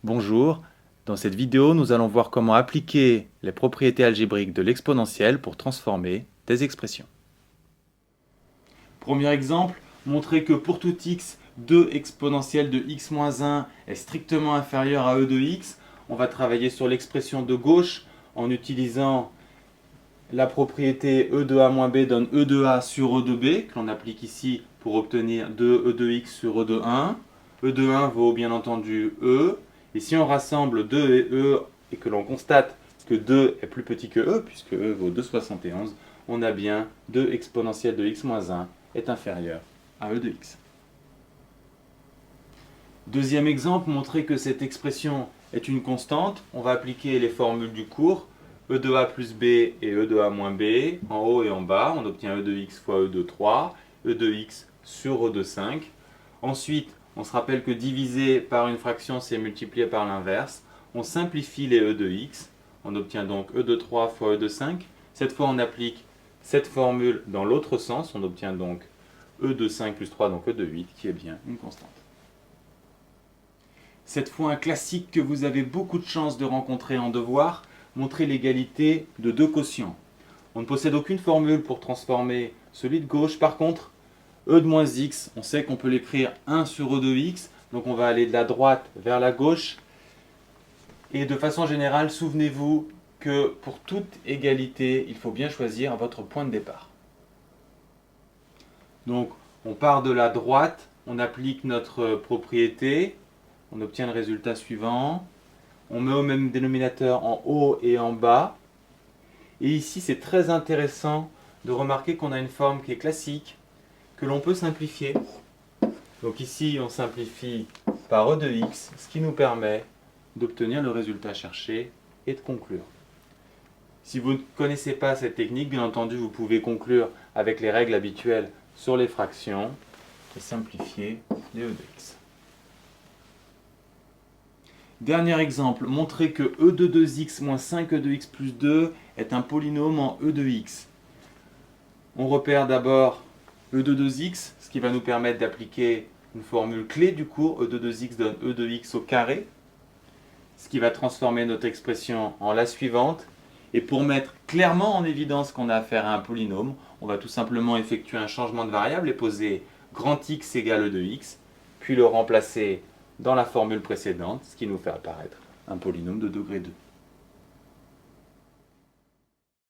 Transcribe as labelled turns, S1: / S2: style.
S1: Bonjour, dans cette vidéo nous allons voir comment appliquer les propriétés algébriques de l'exponentielle pour transformer des expressions. Premier exemple, montrer que pour tout x, 2 exponentielle de x moins 1 est strictement inférieur à e de x. On va travailler sur l'expression de gauche en utilisant la propriété e de a moins b donne e de a sur e de b, que l'on applique ici pour obtenir 2e de x sur e de 1. E de 1 vaut bien entendu e. Et si on rassemble 2 et e et que l'on constate que 2 est plus petit que e, puisque e vaut 2,71, on a bien 2 exponentielle de x moins 1 est inférieur à e de x. Deuxième exemple, montrer que cette expression est une constante. On va appliquer les formules du cours. E de a plus b et e de a moins b, en haut et en bas, on obtient e de x fois e de 3, e de x sur e de 5. Ensuite, on se rappelle que diviser par une fraction, c'est multiplier par l'inverse. On simplifie les e de x, on obtient donc e de 3 fois e de 5. Cette fois, on applique cette formule dans l'autre sens, on obtient donc e de 5 plus 3, donc e de 8, qui est bien une constante. Cette fois, un classique que vous avez beaucoup de chances de rencontrer en devoir, montrer l'égalité de deux quotients. On ne possède aucune formule pour transformer celui de gauche. Par contre, e de moins x, on sait qu'on peut l'écrire 1 sur e de x. Donc on va aller de la droite vers la gauche. Et de façon générale, souvenez-vous que pour toute égalité, il faut bien choisir votre point de départ. Donc on part de la droite, on applique notre propriété, on obtient le résultat suivant. On met au même dénominateur en haut et en bas. Et ici, c'est très intéressant de remarquer qu'on a une forme qui est classique, que l'on peut simplifier. Donc ici, on simplifie par e de x, ce qui nous permet d'obtenir le résultat cherché et de conclure. Si vous ne connaissez pas cette technique, bien entendu, vous pouvez conclure avec les règles habituelles sur les fractions et simplifier les e de x. Dernier exemple, montrer que e de 2x moins 5e de x plus 2 est un polynôme en e de x. On repère d'abord e de 2x, ce qui va nous permettre d'appliquer une formule clé du cours. E de 2x donne e de x au carré, ce qui va transformer notre expression en la suivante. Et pour mettre clairement en évidence qu'on a affaire à un polynôme, on va tout simplement effectuer un changement de variable et poser grand X égale e de x, puis le remplacer dans la formule précédente, ce qui nous fait apparaître un polynôme de degré 2.